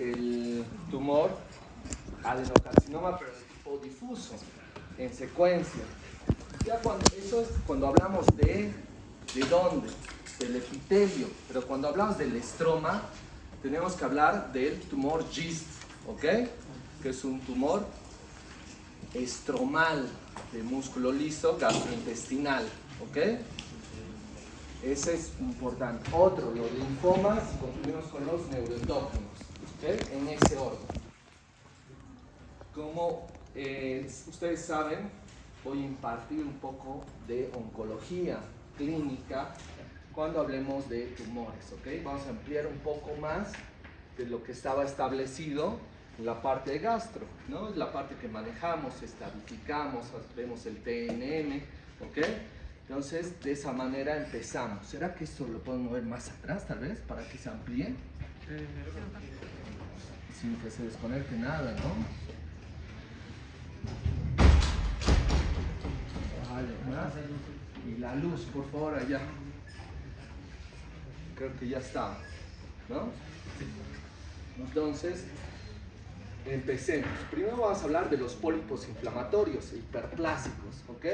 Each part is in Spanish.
el tumor adenocarcinoma, pero de tipo difuso, en secuencia. Ya eso es cuando hablamos ¿de dónde? Del epitelio, pero cuando hablamos del estroma, tenemos que hablar del tumor GIST, ¿ok? Que es un tumor estromal de músculo liso gastrointestinal, ¿ok? Ese es importante. Otro, los linfomas, y continuamos con los neuroendócrinos, ¿ok? En ese orden. Como ustedes saben, voy a impartir un poco de oncología clínica cuando hablemos de tumores, ¿ok? Vamos a ampliar un poco más de lo que estaba establecido en la parte de gastro, ¿no? Es la parte que manejamos, estadificamos, vemos el TNM, ¿ok? Entonces, de esa manera empezamos. ¿Será que esto lo podemos mover más atrás, tal vez, para que se amplíe? Sin que se desconecte nada, ¿no? Vale, ¿no? Y la luz, por favor, allá. Creo que ya está, ¿no? Entonces, empecemos. Primero vamos a hablar de los pólipos inflamatorios, hiperplásicos, ¿ok?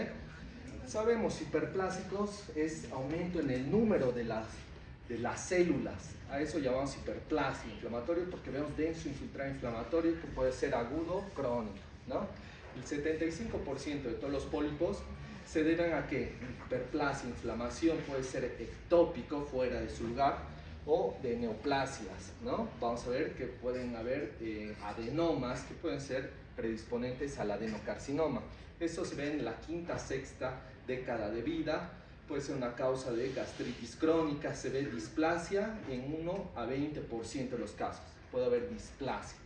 Sabemos, hiperplásicos es aumento en el número de las células. A eso llamamos hiperplasia inflamatorio porque vemos denso infiltrado inflamatorio que puede ser agudo, crónico, ¿no? El 75% de todos los pólipos se deben a que hiperplasia, inflamación, puede ser ectópico, fuera de su lugar, o de neoplasias, ¿no? Vamos a ver que pueden haber adenomas que pueden ser predisponentes al adenocarcinoma. Esto se ve en la quinta, sexta década de vida, puede ser una causa de gastritis crónica, se ve displasia en 1 a 20% de los casos, puede haber displasia,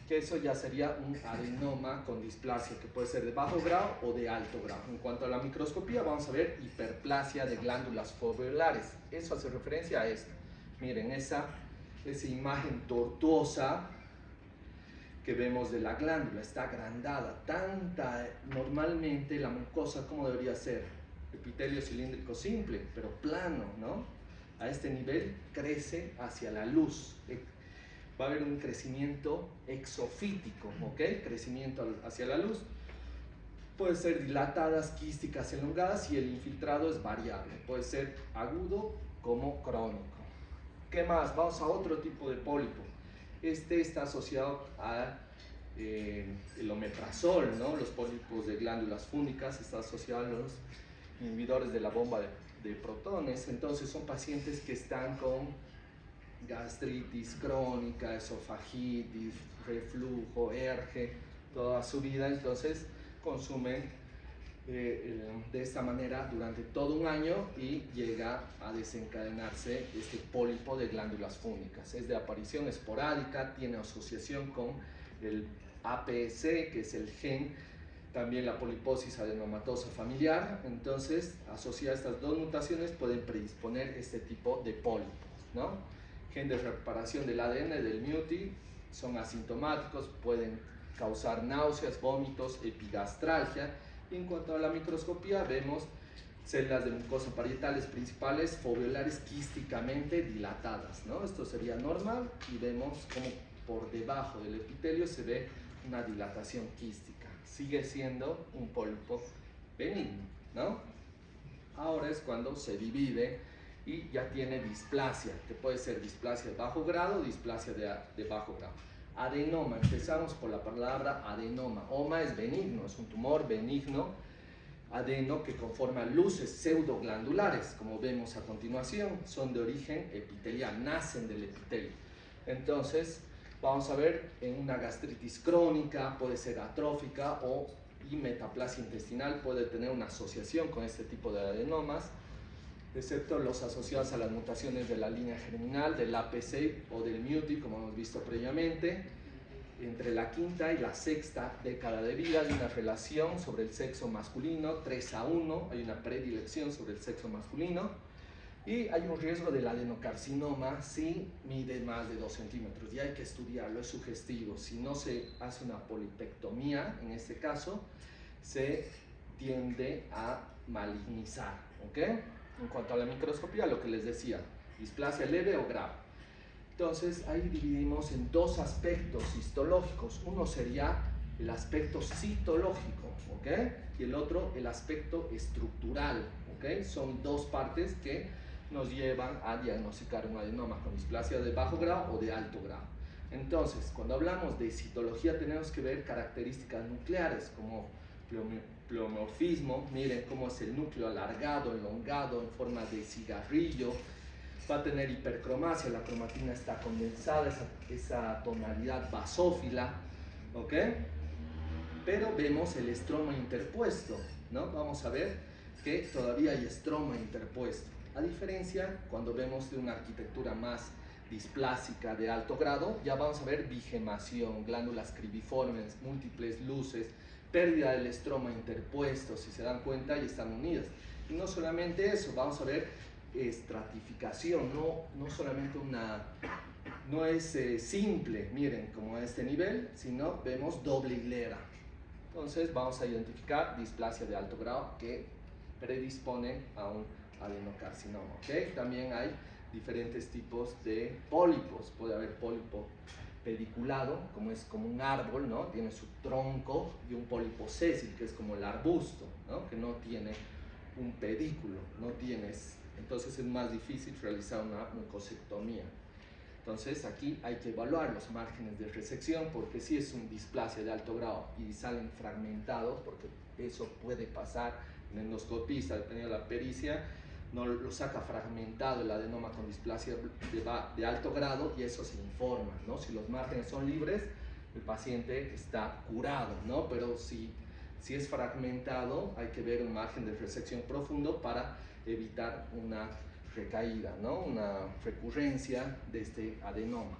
que eso ya sería un adenoma con displasia, que puede ser de bajo grado o de alto grado. En cuanto a la microscopía, vamos a ver hiperplasia de glándulas foveolares, eso hace referencia a esto. Miren, esa imagen tortuosa que vemos de la glándula, está agrandada, normalmente la mucosa, ¿cómo debería ser? Epitelio cilíndrico simple, pero plano, ¿no? A este nivel crece hacia la luz, va a haber un crecimiento exofítico, ¿ok? Crecimiento hacia la luz, puede ser dilatadas, quísticas, elongadas, y el infiltrado es variable, puede ser agudo como crónico. ¿Qué más? Vamos a otro tipo de pólipo. Este está asociado a el omeprazol, ¿no? Los pólipos de glándulas fúngicas está asociado a los inhibidores de la bomba de protones. Entonces son pacientes que están con gastritis crónica, esofagitis, reflujo, ERGE, toda su vida. Entonces consumen de esta manera durante todo un año y llega a desencadenarse este pólipo de glándulas fúngicas. Es de aparición esporádica, tiene asociación con el APC, que es el gen, también la poliposis adenomatosa familiar. Entonces, asociadas estas dos mutaciones pueden predisponer este tipo de pólipo, ¿no? Gen de reparación del ADN del MUTI son asintomáticos, pueden causar náuseas, vómitos, epigastralgia. Y en cuanto a la microscopía, vemos células de mucosa parietales principales foveolares quísticamente dilatadas, ¿no? Esto sería normal, y vemos como por debajo del epitelio se ve una dilatación quística. Sigue siendo un pólipo benigno, ¿no? Ahora es cuando se divide y ya tiene displasia, que puede ser displasia de bajo grado o displasia de bajo grado. Adenoma, empezamos por la palabra adenoma. Oma es benigno, es un tumor benigno, adeno, que conforma luces pseudoglandulares, como vemos a continuación, son de origen epitelial, nacen del epitelio. Entonces, vamos a ver en una gastritis crónica, puede ser atrófica y metaplasia intestinal, puede tener una asociación con este tipo de adenomas, excepto los asociados a las mutaciones de la línea germinal, del APC o del MUTI, como hemos visto previamente. Entre la quinta y la sexta década de vida hay una relación sobre el sexo masculino, 3:1, hay una predilección sobre el sexo masculino, y hay un riesgo del adenocarcinoma si mide más de 2 centímetros, y hay que estudiarlo, es sugestivo. Si no se hace una polipectomía, en este caso, se tiende a malignizar, ¿ok? En cuanto a la microscopía, lo que les decía, displasia leve o grave. Entonces ahí dividimos en dos aspectos histológicos. Uno sería el aspecto citológico, ¿ok? Y el otro el aspecto estructural, ¿ok? Son dos partes que nos llevan a diagnosticar un adenoma con displasia de bajo grado o de alto grado. Entonces, cuando hablamos de citología tenemos que ver características nucleares como pleomorfismo, miren cómo es el núcleo alargado, elongado, en forma de cigarrillo. Va a tener hipercromasia, la cromatina está condensada, esa tonalidad basófila, ¿ok? Pero vemos el estroma interpuesto, ¿no? Vamos a ver que todavía hay estroma interpuesto. A diferencia, cuando vemos de una arquitectura más displásica de alto grado, ya vamos a ver bigemación, glándulas cribiformes, múltiples luces, pérdida del estroma interpuesto, si se dan cuenta, y están unidas. Y no solamente eso, vamos a ver estratificación, no solamente no es simple, miren, como a este nivel, sino vemos doble hilera. Entonces vamos a identificar displasia de alto grado que predispone a un adenocarcinoma, ¿ok? También hay diferentes tipos de pólipos. Puede haber pólipo pediculado, como es como un árbol, ¿no? Tiene su tronco, y un pólipo sésil, que es como el arbusto, ¿no? Que no tiene un pedículo, no tienes, entonces es más difícil realizar una mucosectomía. Entonces aquí hay que evaluar los márgenes de resección, porque si es un displasia de alto grado y salen fragmentados, porque eso puede pasar en endoscopista, dependiendo de la pericia, no lo saca fragmentado el adenoma con displasia de alto grado, y eso se informa, ¿no? Si los márgenes son libres, el paciente está curado, ¿no? Pero si es fragmentado, hay que ver un margen de resección profundo para evitar una recaída, ¿no? Una recurrencia de este adenoma.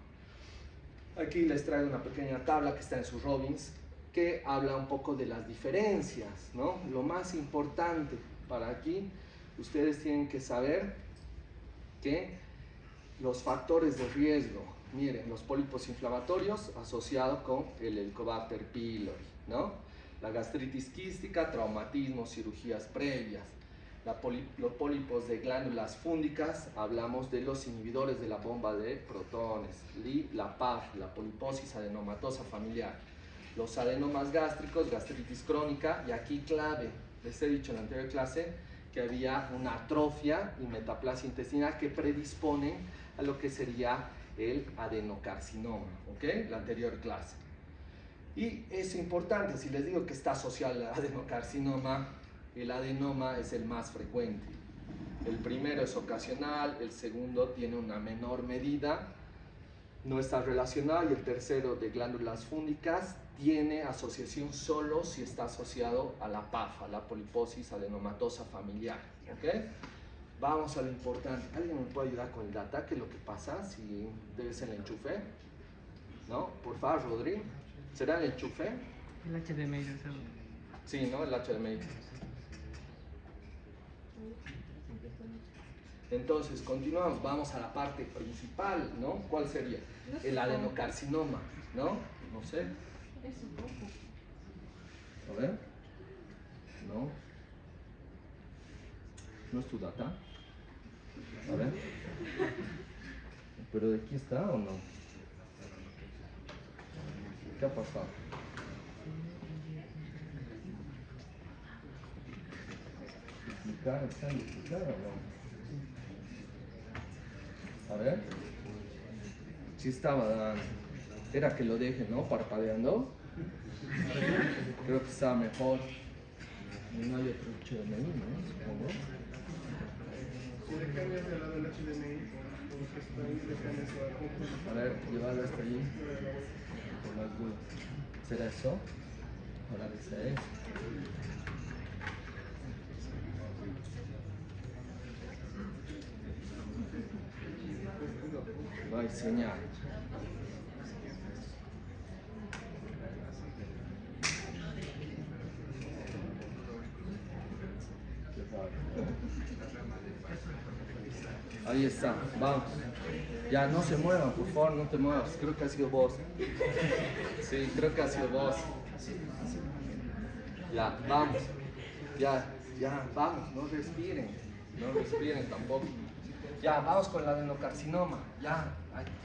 Aquí les traigo una pequeña tabla que está en sus Robbins, que habla un poco de las diferencias, ¿no? Lo más importante para aquí, ustedes tienen que saber que los factores de riesgo, miren, los pólipos inflamatorios asociados con el Helicobacter pylori, ¿no? La gastritis quística, traumatismo, cirugías previas. Los pólipos de glándulas fúndicas, hablamos de los inhibidores de la bomba de protones, la PAF, la poliposis adenomatosa familiar. Los adenomas gástricos, gastritis crónica, y aquí clave, les he dicho en la anterior clase que había una atrofia y metaplasia intestinal que predisponen a lo que sería el adenocarcinoma, ¿ok? La anterior clase. Y es importante, si les digo que está asociado al adenocarcinoma, el adenoma es el más frecuente. El primero es ocasional, el segundo tiene una menor medida, no está relacionado, y el tercero, de glándulas fúndicas, tiene asociación solo si está asociado a la PAFA, la poliposis adenomatosa familiar, ¿ok? Vamos a lo importante. ¿Alguien me puede ayudar con el data? ¿Qué es lo que pasa? Si debe ser el enchufe, ¿no? Por favor, Rodri. ¿Será el enchufe? El HDMI. Sí, ¿no? El HDMI. Entonces, continuamos, vamos a la parte principal, ¿no? ¿Cuál sería? El adenocarcinoma, ¿no? No sé. A ver. No. ¿No es tu data? A ver. ¿Pero de aquí está o no? ¿Qué ha pasado? ¿Está en duplicar o no? A ver. Sí estaba dando. Era que lo deje, ¿no? Parpadeando. Creo que está mejor. No hay otro HDMI, ¿no? Supongo. Si le cambias el lado del HDMI, porque está ahí, le cambias a... A ver, llevarlo hasta allí. Por las dudas. ¿Será eso? Ahora dice eso. No hay señal. Ahí está, vamos. Ya, no se muevan, por favor, no te muevas. Creo que ha sido vos. Sí, creo que ha sido vos. Ya, vamos. Ya, vamos, no respiren. No respiren tampoco. Ya, vamos con el adenocarcinoma. Ya,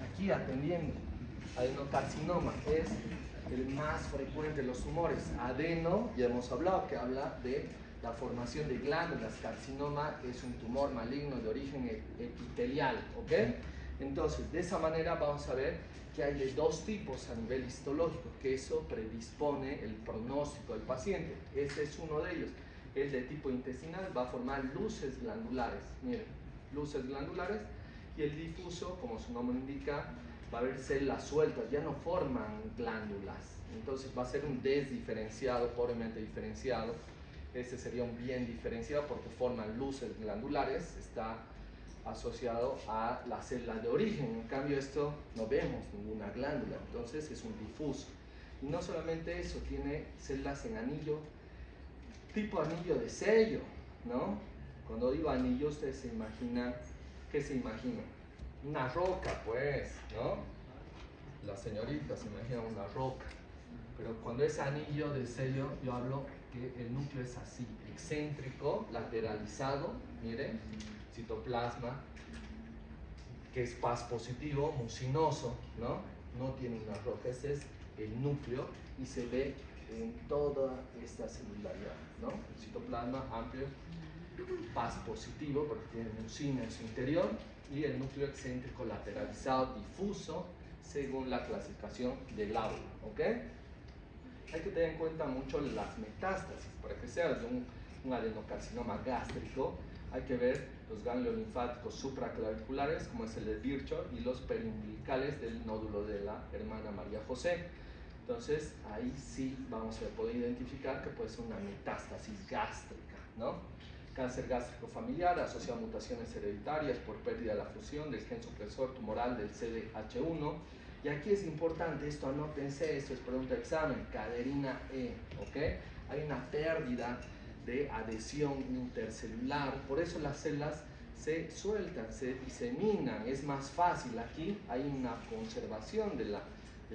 aquí atendiendo, adenocarcinoma es el más frecuente de los tumores. Adeno, ya hemos hablado, que habla de la formación de glándulas. Carcinoma es un tumor maligno de origen epitelial, ¿ok? Entonces, de esa manera vamos a ver que hay de dos tipos a nivel histológico, que eso predispone el pronóstico del paciente. Ese es uno de ellos. El de tipo intestinal va a formar luces glandulares, miren, luces glandulares, y el difuso, como su nombre indica, va a haber células sueltas, ya no forman glándulas. Entonces va a ser un desdiferenciado, pobremente diferenciado. Este sería un bien diferenciado porque forman luces glandulares, está asociado a la célula de origen. En cambio esto no vemos ninguna glándula, entonces es un difuso. Y no solamente eso, tiene células en anillo, tipo anillo de sello, ¿no? Cuando digo anillo, ustedes se imaginan, ¿qué se imaginan? Una roca, pues, ¿no? La señorita se imagina una roca. Pero cuando es anillo de sello, yo hablo que el núcleo es así, excéntrico, lateralizado, miren, citoplasma, que es paz positivo, mucinoso, ¿no? No tiene una roca, ese es el núcleo y se ve en toda esta celularidad, ¿no? El citoplasma amplio, paz positivo, porque tiene mucina en su interior, y el núcleo excéntrico lateralizado, difuso, según la clasificación del aula, ¿ok? Hay que tener en cuenta mucho las metástasis. Para que sea de un adenocarcinoma gástrico, hay que ver los ganglios linfáticos supraclaviculares, como es el de Virchow, y los periumbilicales del nódulo de la hermana María José. Entonces, ahí sí vamos a poder identificar que puede ser una metástasis gástrica, ¿no? Cáncer gástrico familiar asociado a mutaciones hereditarias por pérdida de la función del gen supresor tumoral del CDH1. Y aquí es importante, esto anótense, esto es pregunta de examen, caderina E, ¿ok? Hay una pérdida de adhesión intercelular, por eso las células se sueltan, se diseminan, es más fácil. Aquí hay una conservación de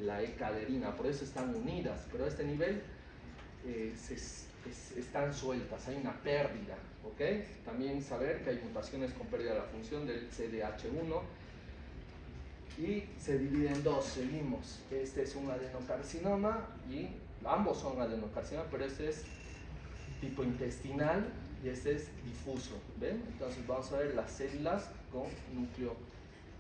la E-caderina, por eso están unidas, pero a este nivel están sueltas, hay una pérdida, ¿ok? También saber que hay mutaciones con pérdida de la función del CDH1 y se divide en dos, seguimos. Este es un adenocarcinoma y ambos son adenocarcinoma, pero este es tipo intestinal y este es difuso, ¿ven? Entonces vamos a ver las células con núcleo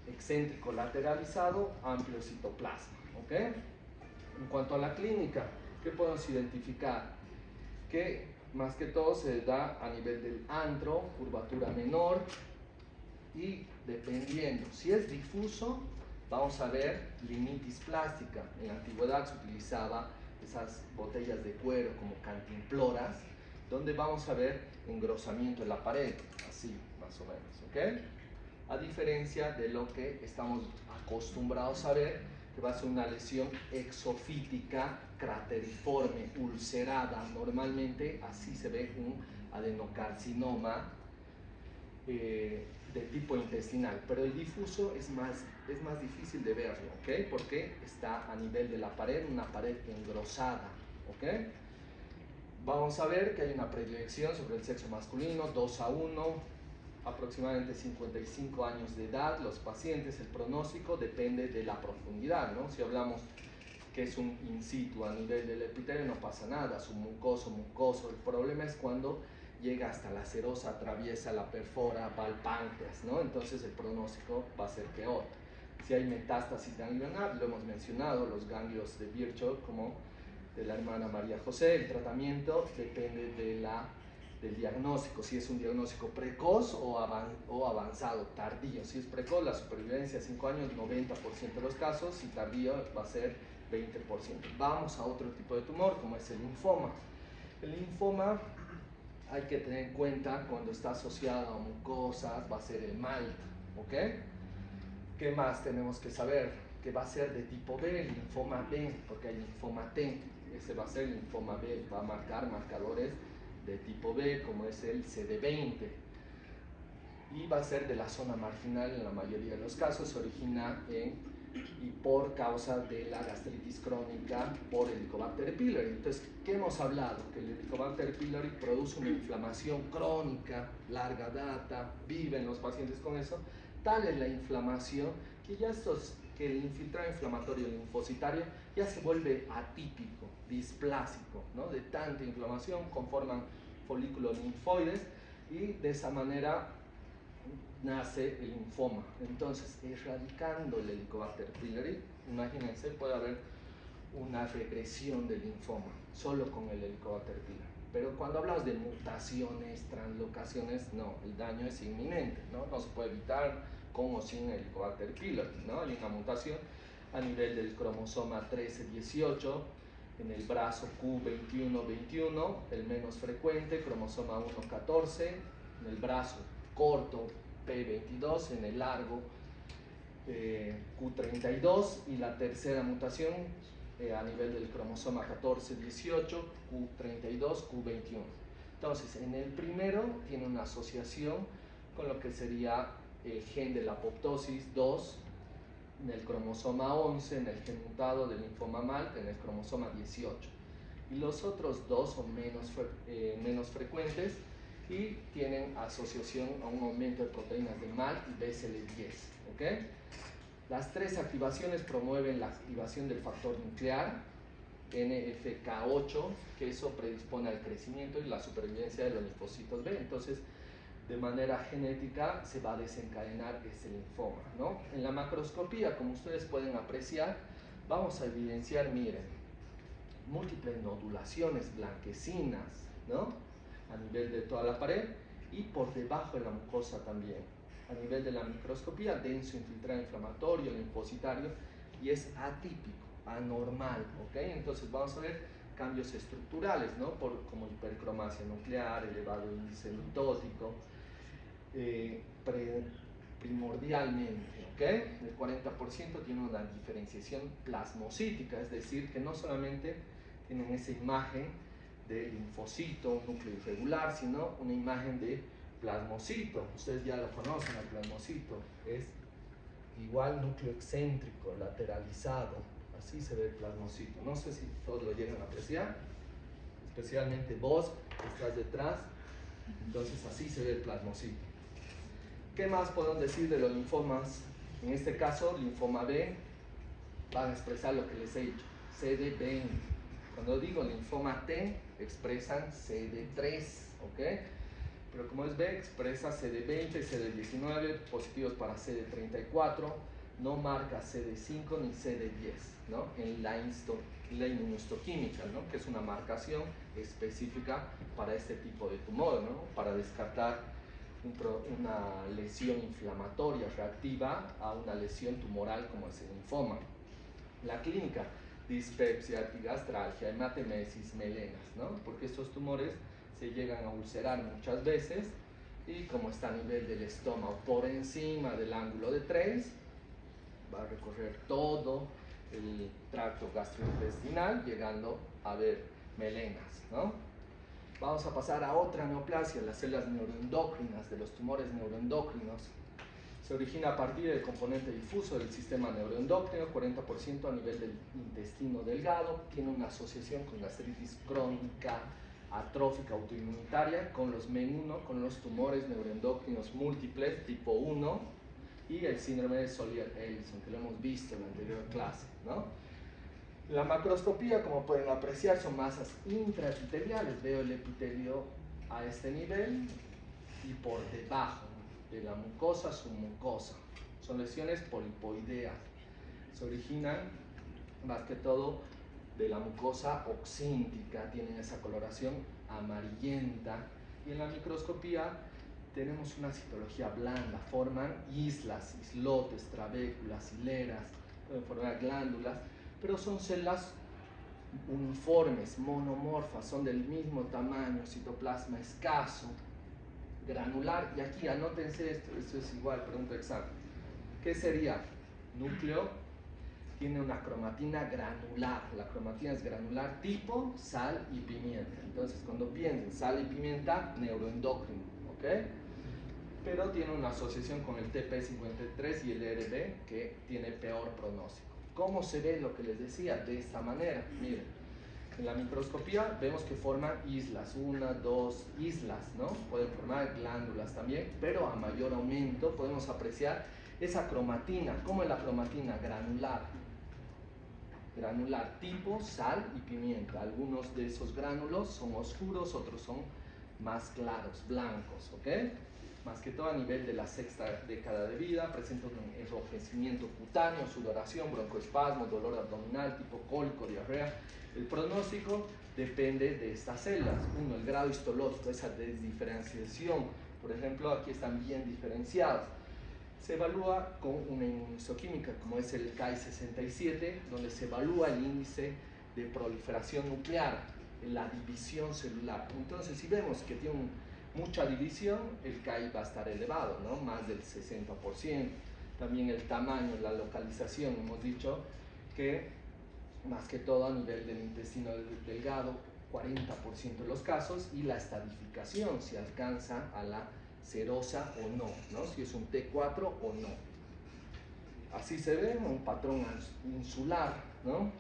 excéntrico lateralizado, amplio citoplasma, ¿ok? En cuanto a la clínica, ¿qué podemos identificar? Que más que todo se da a nivel del antro, curvatura menor, y dependiendo, si es difuso, vamos a ver linitis plástica. En la antigüedad se utilizaba esas botellas de cuero como cantimploras, donde vamos a ver engrosamiento de la pared, así más o menos, ¿ok? A diferencia de lo que estamos acostumbrados a ver, que va a ser una lesión exofítica, crateriforme, ulcerada. Normalmente así se ve un adenocarcinoma de tipo intestinal, pero el difuso es más difícil de verlo, ¿ok? Porque está a nivel de la pared, una pared engrosada, ¿ok? Vamos a ver que hay una predilección sobre el sexo masculino, 2-1, aproximadamente 55 años de edad, los pacientes, el pronóstico depende de la profundidad, ¿no? Si hablamos que es un in situ a nivel del epitelio no pasa nada, es un mucoso, el problema es cuando llega hasta la serosa, atraviesa, la perfora, va al páncreas, ¿no? Entonces el pronóstico va a ser peor. Si hay metástasis ganglionar, lo hemos mencionado, los ganglios de Virchow como de la hermana María José, el tratamiento depende del diagnóstico, si es un diagnóstico precoz o avanzado, tardío. Si es precoz, la supervivencia 5 años, 90% de los casos, si tardío va a ser 20%. Vamos a otro tipo de tumor, como es el linfoma. El linfoma hay que tener en cuenta cuando está asociado a mucosas, va a ser el MALT, ¿ok? ¿Qué más tenemos que saber? Que va a ser de tipo B, linfoma B, porque hay linfoma T. Ese va a ser linfoma B, va a marcar marcadores de tipo B, como es el CD20. Y va a ser de la zona marginal en la mayoría de los casos, se origina y por causa de la gastritis crónica por Helicobacter pylori. Entonces, ¿qué hemos hablado? Que el Helicobacter pylori produce una inflamación crónica, larga data, viven los pacientes con eso. Tal es la inflamación que ya que el infiltrado inflamatorio linfocitario ya se vuelve atípico, displásico, ¿no? De tanta inflamación conforman folículos linfoides y de esa manera nace el linfoma. Entonces, erradicando el Helicobacter pylori, imagínense, puede haber una regresión del linfoma solo con el Helicobacter pylori. Pero cuando hablamos de mutaciones, translocaciones, no, el daño es inminente, ¿no? No se puede evitar con o sin Helicobacter pylori, ¿no? Hay una mutación a nivel del cromosoma 13-18, en el brazo Q21-21, el menos frecuente, cromosoma 1-14, en el brazo corto P22, en el largo Q32, y la tercera mutación a nivel del cromosoma 14-18, Q32, Q21. Entonces, en el primero tiene una asociación con lo que sería el gen de la apoptosis 2, en el cromosoma 11, en el gen mutado del linfoma MALT, en el cromosoma 18. Y los otros dos son menos frecuentes y tienen asociación a un aumento de proteínas de MALT y BCL10. ¿Okay? Las tres activaciones promueven la activación del factor nuclear, NFK8, que eso predispone al crecimiento y la supervivencia de los linfocitos B. Entonces, de manera genética se va a desencadenar ese linfoma, ¿no? En la macroscopía, como ustedes pueden apreciar, vamos a evidenciar, miren, múltiples nodulaciones blanquecinas, ¿no? A nivel de toda la pared y por debajo de la mucosa también. A nivel de la microscopía, denso infiltrado inflamatorio, linfocitario, y es atípico, anormal, ¿ok? Entonces vamos a ver cambios estructurales, ¿no? Como hipercromasia nuclear, elevado índice mitótico, primordialmente, ¿ok? El 40% tiene una diferenciación plasmocítica, es decir, que no solamente tienen esa imagen de linfocito, un núcleo irregular, sino una imagen de plasmocito. Ustedes ya lo conocen, el plasmocito es igual núcleo excéntrico, lateralizado, así se ve el plasmocito. No sé si todos lo llegan a apreciar, especialmente vos que estás detrás. Entonces así se ve el plasmocito. ¿Qué más podemos decir de los linfomas? En este caso, linfoma B, van a expresar lo que les he dicho, CD20. Cuando digo linfoma T, expresan CD3, ¿ok? Pero como es B, expresa CD20, CD19, positivos para CD34, no marca CD5 ni CD10, ¿no? En la inmunohistoquímica, ¿no? Que es una marcación específica para este tipo de tumor, ¿no? Para descartar una lesión inflamatoria reactiva a una lesión tumoral como es el linfoma. La clínica, dispepsia, epigastralgia, hematemesis, melenas, ¿no? Porque estos tumores se llegan a ulcerar muchas veces y como está a nivel del estómago por encima del ángulo de 3, va a recorrer todo el tracto gastrointestinal llegando a ver melenas, ¿no? Vamos a pasar a otra neoplasia, las células neuroendocrinas, de los tumores neuroendocrinos. Se origina a partir del componente difuso del sistema neuroendocrino, 40% a nivel del intestino delgado, tiene una asociación con gastritis crónica, atrófica, autoinmunitaria, con los MEN1, con los tumores neuroendocrinos múltiples tipo 1 y el síndrome de Solier-Ellison, que lo hemos visto en la anterior clase, ¿no? La macroscopía, como pueden apreciar, son masas intraepiteliales. Veo el epitelio a este nivel y por debajo de la mucosa, submucosa. Son lesiones polipoideas. Se originan más que todo de la mucosa oxíntica, tienen esa coloración amarillenta. Y en la microscopía tenemos una citología blanda, forman islas, islotes, trabéculas, hileras, pueden formar glándulas, pero son células uniformes, monomorfas, son del mismo tamaño, citoplasma escaso, granular, y aquí anótense esto es igual, pregunta examen. ¿Qué sería? Núcleo tiene una cromatina granular, la cromatina es granular tipo sal y pimienta, entonces cuando piensen sal y pimienta, neuroendocrino, ¿ok? Pero tiene una asociación con el TP53 y el ERB que tiene peor pronóstico. ¿Cómo se ve lo que les decía? De esta manera, miren, en la microscopía vemos que forman islas, 1, 2 islas, ¿no? Pueden formar glándulas también, pero a mayor aumento podemos apreciar Esa cromatina, ¿cómo es la cromatina? Granular. Granular tipo sal y pimienta. Algunos de esos gránulos son oscuros, otros son más claros, blancos, ¿ok? Más que todo a nivel de la sexta década de vida, presenta un enrojecimiento cutáneo, sudoración, broncoespasmo, dolor abdominal, tipo cólico, diarrea. El pronóstico depende de estas células. Uno, el grado histológico, esa desdiferenciación. Por ejemplo, aquí están bien diferenciados. Se evalúa con una inmunohistoquímica como es el Ki-67, donde se evalúa el índice de proliferación nuclear, la división celular. Entonces, si vemos que tiene mucha división, el Ki va a estar elevado, ¿no? Más del 60%. También el tamaño, la localización, hemos dicho que más que todo a nivel del intestino delgado, 40% de los casos, y la estadificación, si alcanza a la serosa o no, ¿no? Si es un T4 o no. Así se ve un patrón insular, ¿no?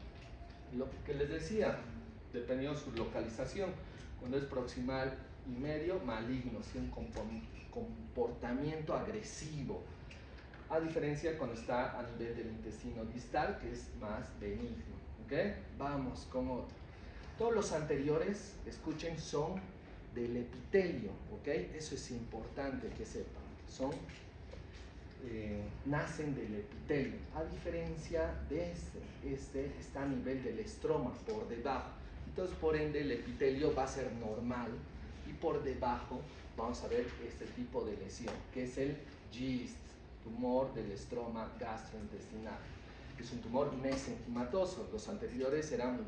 Lo que les decía, dependiendo de su localización, cuando es proximal y medio, maligno, ¿sí? Un comportamiento agresivo, a diferencia cuando está a nivel del intestino distal, que es más benigno, ¿ok? Vamos con otro. Todos los anteriores, escuchen, son del epitelio, ¿ok? Eso es importante que sepan, son, nacen del epitelio, a diferencia de este está a nivel del estroma, por debajo. Entonces, por ende, el epitelio va a ser normal y por debajo vamos a ver este tipo de lesión, que es el GIST, tumor del estroma gastrointestinal. Es un tumor mesenquimatoso, los anteriores eran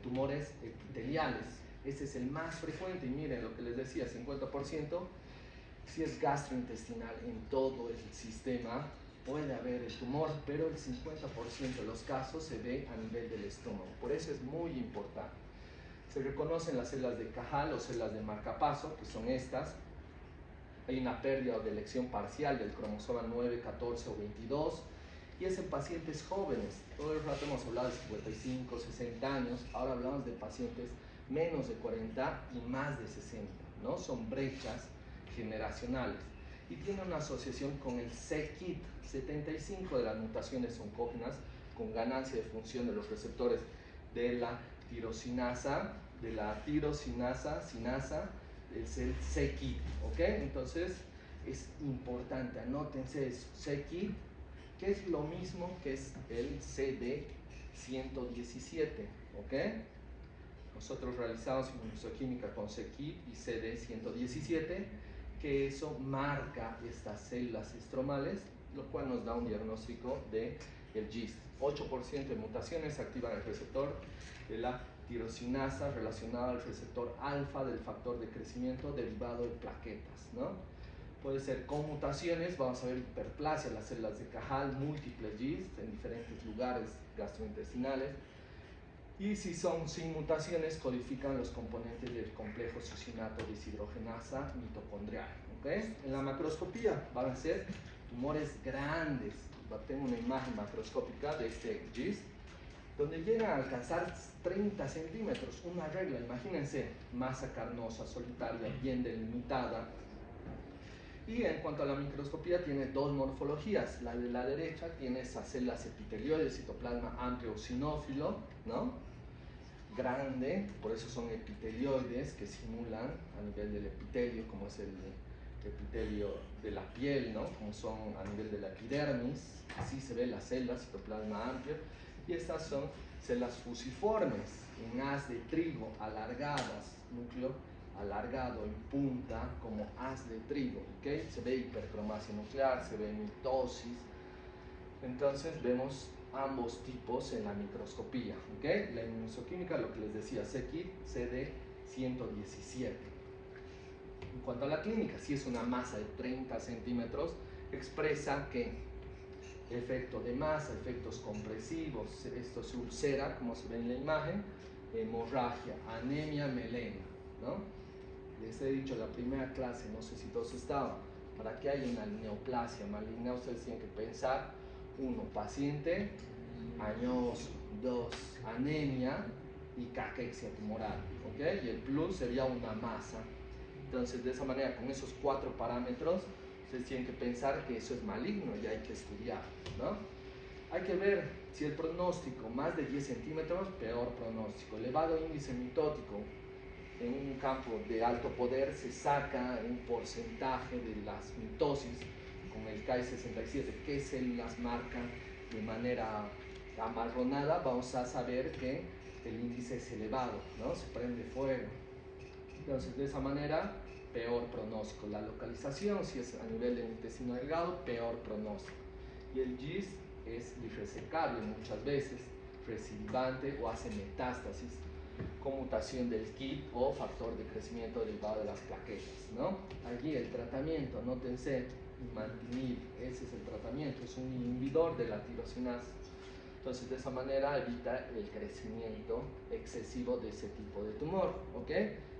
tumores epiteliales. Este es el más frecuente y miren lo que les decía, 50% si es gastrointestinal en todo el sistema puede haber el tumor, pero el 50% de los casos se ve a nivel del estómago, por eso es muy importante. Se reconocen las células de Cajal o células de marcapaso, que son estas. Hay una pérdida o delección parcial del cromosoma 9, 14 o 22 y es en pacientes jóvenes. Todo el rato hemos hablado de 55, 60 años, ahora hablamos de pacientes menos de 40 y más de 60, ¿no? Son brechas generacionales y tiene una asociación con el c-KIT. 75 de las mutaciones oncógenas con ganancia de función de los receptores de la tirosinasa, sinasa, es el c-KIT, ¿ok? Entonces es importante, anótense eso, c-KIT, que es lo mismo que es el CD117, ¿ok? Nosotros realizamos inmunohistoquímica con c-KIT y CD117, que eso marca estas células estromales, lo cual nos da un diagnóstico de el GIST. 8% de mutaciones activan el receptor de la tirosinasa relacionado al receptor alfa del factor de crecimiento derivado de plaquetas, ¿no? Puede ser con mutaciones, vamos a ver hiperplasia, las células de Cajal, múltiples GIST en diferentes lugares gastrointestinales. Y si son sin mutaciones, codifican los componentes del complejo succinato deshidrogenasa mitocondrial, ¿ok? En la macroscopía van a ser tumores grandes. Tengo una imagen macroscópica de este GIST, donde llegan a alcanzar 30 centímetros, una regla, imagínense, masa carnosa, solitaria, bien delimitada. Y en cuanto a la microscopía, tiene dos morfologías. La de la derecha tiene esas células epitelioides, citoplasma amplio eosinófilo, ¿no? Grande, por eso son epitelioides que simulan a nivel del epitelio, como es el epitelio de la piel, ¿no? Como son a nivel de la epidermis, así se ve las células, citoplasma amplio. Y estas son células fusiformes, en haz de trigo, alargadas, núcleo alargado en punta como haz de trigo, ¿ok? Se ve hipercromasia nuclear, se ve mitosis. Entonces vemos ambos tipos en la microscopía, ¿ok? La inmunohistoquímica, lo que les decía, c-KIT, CD117. En cuanto a la clínica, si es una masa de 30 centímetros, expresa que efecto de masa, efectos compresivos, esto se ulcera, como se ve en la imagen, hemorragia, anemia, melena, ¿no? Les he dicho la primera clase, no sé si todos estaban, para que haya una neoplasia maligna, ustedes tienen que pensar, 1, paciente añoso, 2, anemia y caquexia tumoral, ¿ok? Y el plus sería una masa. Entonces, de esa manera, con esos 4 parámetros, Ustedes tienen que pensar que eso es maligno y hay que estudiar, ¿no? Hay que ver si el pronóstico, más de 10 centímetros, peor pronóstico. Elevado índice mitótico, en un campo de alto poder se saca un porcentaje de las mitosis con el Ki-67. ¿Qué células marcan de manera amarronada? Vamos a saber que el índice es elevado, ¿no? Se prende fuego. Entonces, de esa manera, peor pronóstico. La localización, si es a nivel del intestino delgado, peor pronóstico. Y el GIST es irresecable muchas veces, recidivante o hace metástasis, conmutación del KIT o factor de crecimiento derivado de las plaquetas, ¿no? Allí el tratamiento, nótense, imatinib, ese es el tratamiento, es un inhibidor de la tirosinasa. Entonces, de esa manera evita el crecimiento excesivo de ese tipo de tumor, ¿ok?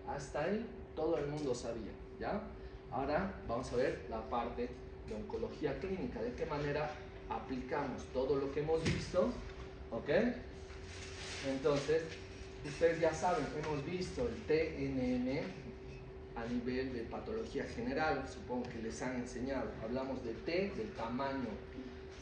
Hasta ahí todo el mundo sabía, ¿ya? Ahora vamos a ver la parte de oncología clínica, de qué manera aplicamos todo lo que hemos visto, ¿ok? Entonces, ustedes ya saben, hemos visto el TNM a nivel de patología general, supongo que les han enseñado. Hablamos de T, del tamaño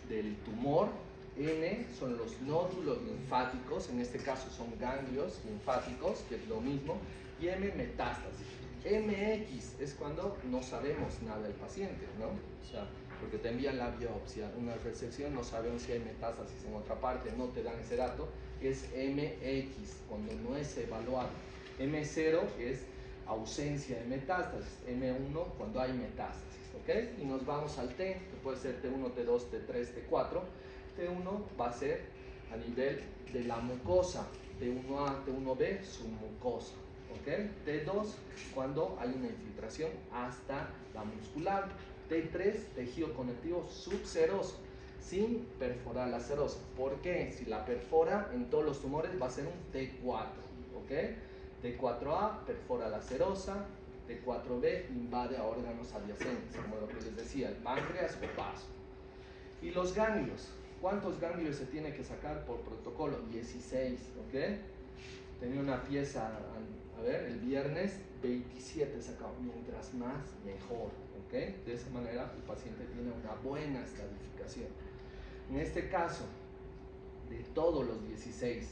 del tumor, N son los nódulos linfáticos, en este caso son ganglios linfáticos, que es lo mismo, y M, metástasis. MX es cuando no sabemos nada del paciente, ¿no? O sea, porque te envían la biopsia, una resección, no sabemos si hay metástasis en otra parte, no te dan ese dato, es MX, cuando no es evaluado. M0 es ausencia de metástasis, M1 cuando hay metástasis, ¿ok? Y nos vamos al T, que puede ser T1, T2, T3, T4. T1 va a ser a nivel de la mucosa, T1A, T1B, su mucosa, ¿ok? T2 cuando hay una infiltración hasta la muscular. T3, tejido conectivo subseroso, sin perforar la serosa. ¿Por qué? Si la perfora en todos los tumores va a ser un T4, ¿ok? T4A perfora la serosa, T4B invade a órganos adyacentes, como lo que les decía, el páncreas o vaso. Y los ganglios, ¿cuántos ganglios se tiene que sacar por protocolo? 16, ¿ok? Tenía una pieza, a ver, el viernes, 27 sacado, mientras más, mejor, ¿ok? De esa manera el paciente tiene una buena estratificación. En este caso, de todos los 16,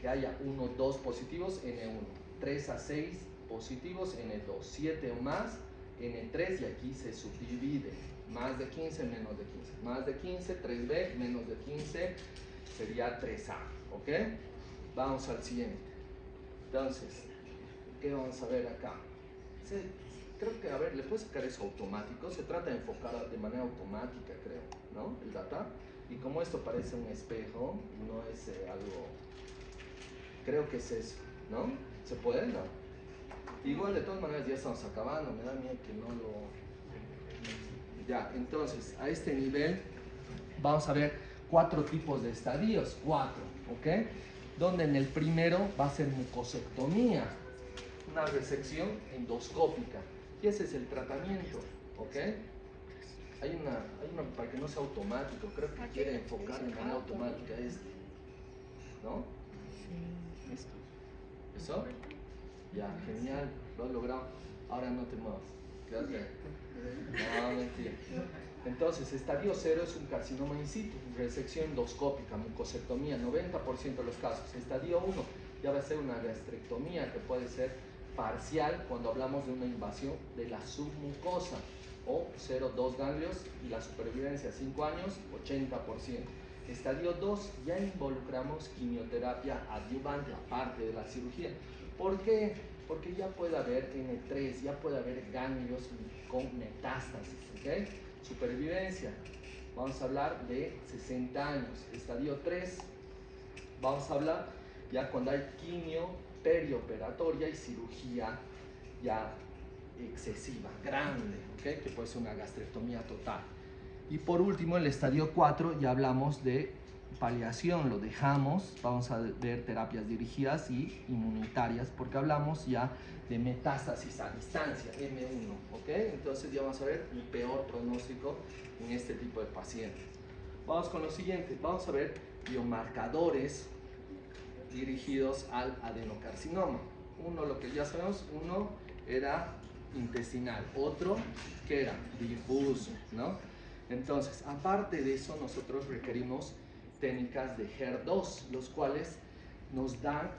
que haya 1 o 2 positivos, N1, 3 a 6 positivos, N2, 7 o más, N3, y aquí se subdivide, más de 15, menos de 15, más de 15, 3B, menos de 15, sería 3A, ¿ok? Vamos al siguiente. Entonces, ¿qué vamos a ver acá? Creo que, a ver, ¿le puedo sacar eso automático? Se trata de enfocar de manera automática, creo, ¿no? El data. Y como esto parece un espejo, no es algo... Creo que es eso, ¿no? ¿Se puede? No. Igual, de todas maneras, ya estamos acabando. Me da miedo que no lo... Ya, entonces, a este nivel vamos a ver 4 tipos de estadios. 4, ¿ok? Donde en el primero va a ser mucosectomía, una resección endoscópica. Y ese es el tratamiento, ¿ok? Hay una para que no sea automático, creo que quiere enfocar de manera automática ¿no? ¿Eso? Ya, genial, lo has logrado. Ahora no te muevas, quédate. No, mentira. Entonces, estadio 0 es un carcinoma in situ, resección endoscópica, mucosectomía, 90% de los casos. Estadio 1 ya va a ser una gastrectomía que puede ser parcial cuando hablamos de una invasión de la submucosa, o 0,2 ganglios y la supervivencia 5 años, 80%. Estadio 2 ya involucramos quimioterapia adyuvante aparte de la cirugía. ¿Por qué? Porque ya puede haber N3, ya puede haber ganglios con metástasis, ¿ok? Supervivencia, vamos a hablar de 60 años. Estadio 3, vamos a hablar ya cuando hay quimio perioperatoria y cirugía ya excesiva, grande, ¿okay? Que puede ser una gastrectomía total. Y por último, el estadio 4, ya hablamos de paliación, lo dejamos, vamos a ver terapias dirigidas y inmunitarias, porque hablamos ya de metástasis a distancia, M1, ¿ok? Entonces ya vamos a ver el peor pronóstico en este tipo de pacientes. Vamos con lo siguiente, vamos a ver biomarcadores dirigidos al adenocarcinoma. Uno, lo que ya sabemos, uno era intestinal, otro que era difuso, ¿no? Entonces, aparte de eso, nosotros requerimos técnicas de HER2, los cuales nos dan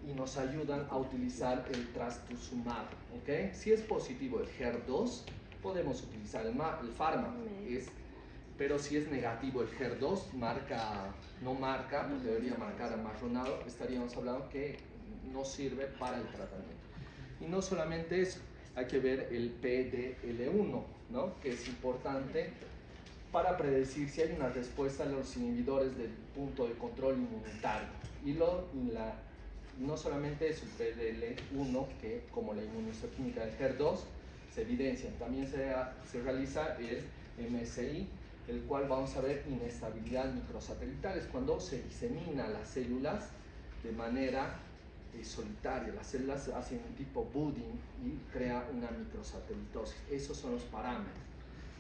y nos ayudan a utilizar el trastuzumab, ¿ok? Si es positivo el HER2, podemos utilizar el fármaco, pero si es negativo el HER2, no marca, porque debería marcar amarronado, estaríamos hablando que no sirve para el tratamiento. Y no solamente eso, hay que ver el PDL1, ¿no? Que es importante para predecir si hay una respuesta a los inhibidores del punto de control inmunitario. Y no solamente es el PDL1, que como la inmunohistoquímica del HER2 se evidencia, también se realiza el MSI, el cual vamos a ver inestabilidad microsatelital, es cuando se disemina las células de manera solitaria, las células hacen un tipo budding y crea una microsatelitosis. Esos son los parámetros.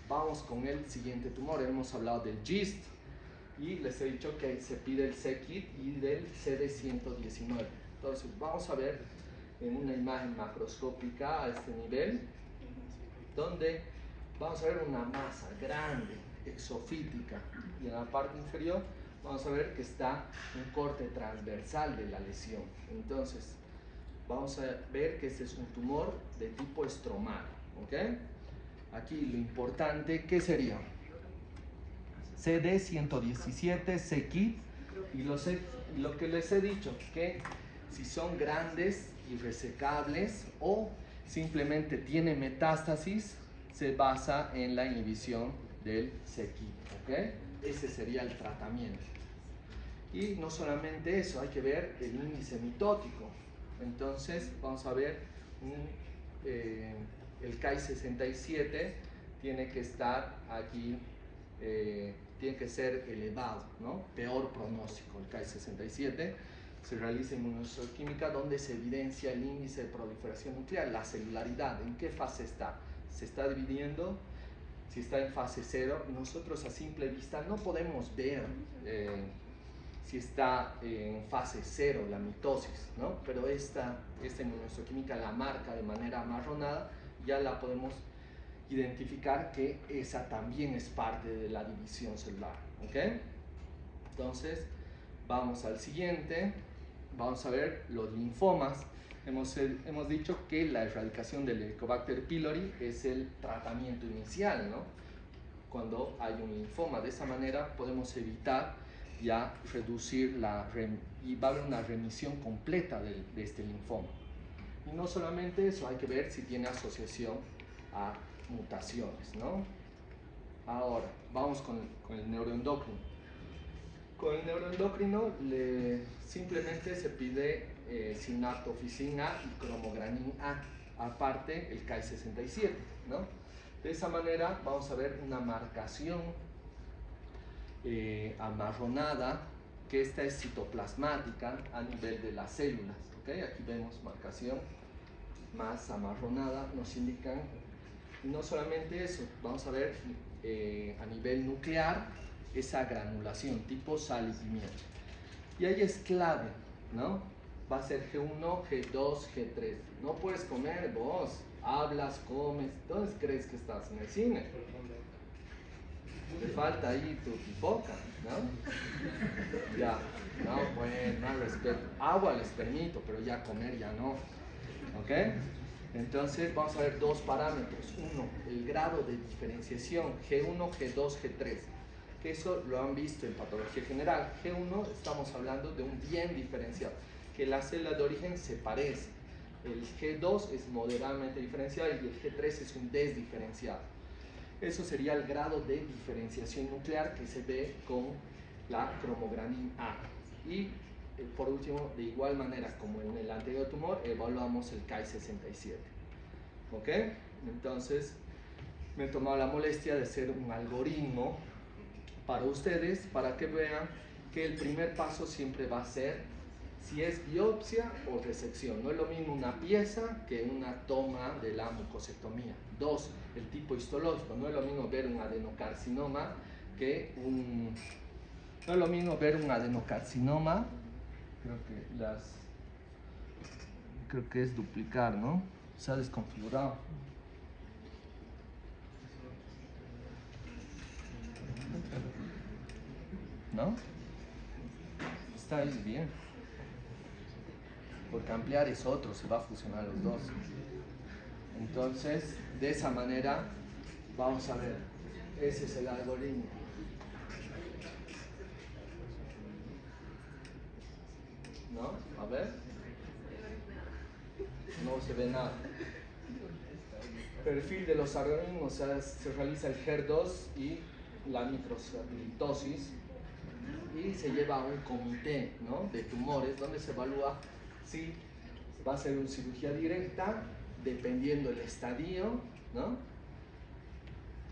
Vamos con el siguiente tumor. Hemos hablado del GIST y les he dicho que se pide el c-KIT y del CD119. Entonces vamos a ver en una imagen macroscópica a este nivel, donde vamos a ver una masa grande, exofítica, y en la parte inferior vamos a ver que está un corte transversal de la lesión. Entonces vamos a ver que este es un tumor de tipo estromal, ¿ok? Aquí lo importante, ¿qué sería? CD117, c-KIT, y lo que les he dicho, que si son grandes y resecables o simplemente tienen metástasis, se basa en la inhibición del c-KIT, ¿ok? Ese sería el tratamiento. Y no solamente eso, hay que ver el índice mitótico. Entonces vamos a ver el Ki-67 tiene que estar aquí, tiene que ser elevado, ¿no? Peor pronóstico. El Ki-67 se realiza inmunohistoquímica donde se evidencia el índice de proliferación nuclear, la celularidad, en qué fase está. Se está dividiendo. Si está en fase 0, nosotros a simple vista no podemos ver si está en fase 0 la mitosis, ¿no? Pero esta inmunohistoquímica la marca de manera amarronada, ya la podemos identificar que esa también es parte de la división celular, ¿ok? Entonces, vamos al siguiente, vamos a ver los linfomas. Hemos dicho que la erradicación del Helicobacter pylori es el tratamiento inicial, ¿no? Cuando hay un linfoma. De esa manera podemos evitar ya reducir y va a haber una remisión completa de este linfoma. Y no solamente eso, hay que ver si tiene asociación a mutaciones, ¿no? Ahora, vamos con el neuroendocrino. Con el neuroendocrino simplemente se pide sinaptofisina y cromogranin A, aparte el Ki-67, ¿no? De esa manera vamos a ver una marcación amarronada, que esta es citoplasmática a nivel de las células, ¿ok? Aquí vemos marcación más amarronada, nos indican, y no solamente eso, vamos a ver a nivel nuclear esa granulación tipo sal y pimienta. Y ahí es clave, ¿no? Va a ser G1, G2, G3. No puedes comer vos, hablas, comes, ¿dónde crees que estás? ¿En el cine? Te falta ahí tu pipoca, ¿no? Ya, no, pues, no respeto. Agua les permito, pero ya comer ya no, ¿ok? Entonces vamos a ver dos parámetros. Uno, el grado de diferenciación, G1, G2, G3. Que eso lo han visto en patología general. G1 estamos hablando de un bien diferenciado, que la célula de origen se parece. El G2 es moderadamente diferenciado y el G3 es un desdiferenciado. Eso sería el grado de diferenciación nuclear que se ve con la cromogranin A. Y por último, de igual manera como en el anterior tumor, evaluamos el Ki-67. ¿Ok? Entonces, me he tomado la molestia de hacer un algoritmo para ustedes, para que vean que el primer paso siempre va a ser si es biopsia o resección. No es lo mismo una pieza que una toma de la mucosectomía. Dos, el tipo histológico. No es lo mismo ver un adenocarcinoma que un... No es lo mismo ver un adenocarcinoma, creo que es duplicar, ¿no? Se ha desconfigurado. ¿no? Está ahí bien. Porque ampliar es otro, se va a fusionar los dos. Entonces, de esa manera, vamos a ver. Ese es el algoritmo. ¿No? A ver. No se ve nada. Perfil de los algoritmos, o sea, se realiza el HER2 y la microsatelitosis y se lleva a un comité, ¿no?, de tumores donde se evalúa si va a ser una cirugía directa dependiendo del estadio, ¿no?,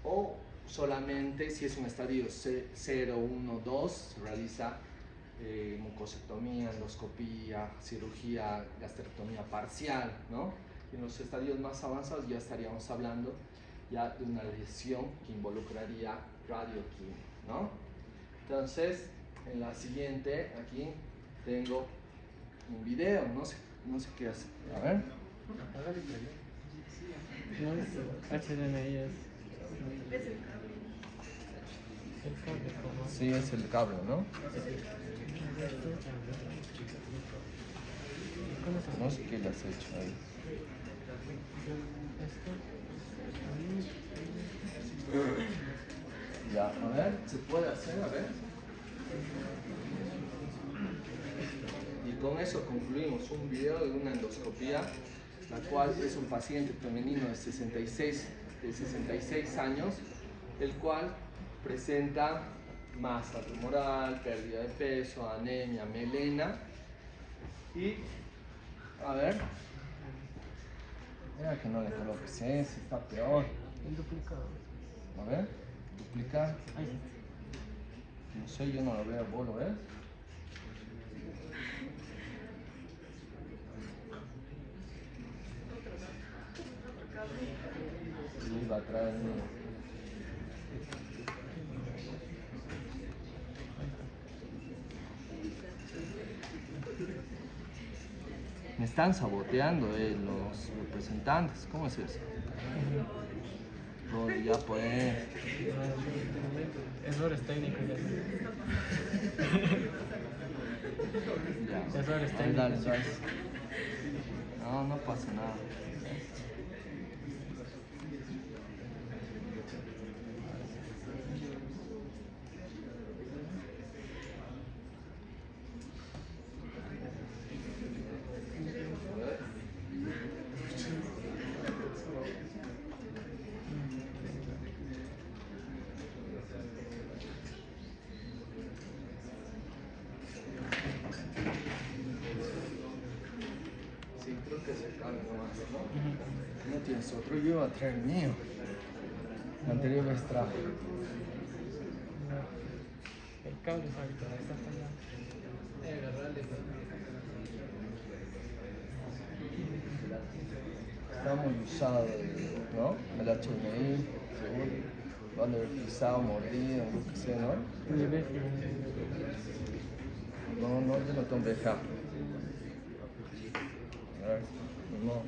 o solamente si es un estadio 0, 1, 2 se realiza mucosectomía, endoscopía, cirugía, gastrectomía parcial, ¿no? Y en los estadios más avanzados ya estaríamos hablando ya de una lesión que involucraría radioquimio, ¿no? Entonces, en la siguiente, aquí tengo un video, no sé qué hacer. A ver. No es HDMI, es el cable, como Sí, es el cable, ¿no? No sé qué le has hecho ahí. Ya, a ver, se puede hacer, a ver. Y con eso concluimos un video de una endoscopía, la cual es un paciente femenino de 66 años, el cual presenta masa tumoral, pérdida de peso, anemia, melena. Y, a ver, mira que no le coloques ese, está peor. el duplicado. A ver, duplicar. Ahí No sé, yo no lo veo, ¿vos lo ves? Sí, va a traer el mío. Me están saboteando los representantes, ¿cómo es eso? No, ya pues. Errores técnicos. Ya. Errores Dale, dale, técnicos. dale. No, no pasa nada. Sí, creo que se cabe nomás, ¿no? No tienes otro, yo iba a traer el mío. El anterior lo extrajo. El cable ahorita está fallando. Está muy usado, ¿no? El HMI, seguro. Lo han de haber pisado, mordido, lo que sea, ¿no? No, yo no tengo BFA. A ver, no.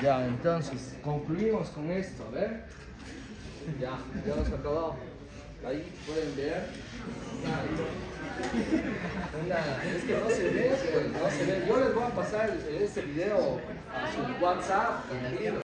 Ya, entonces, concluimos con esto, a ver. Ya hemos acabado. Ahí pueden ver. Es que no se ve, no se ve. Yo les voy a pasar este video a su WhatsApp.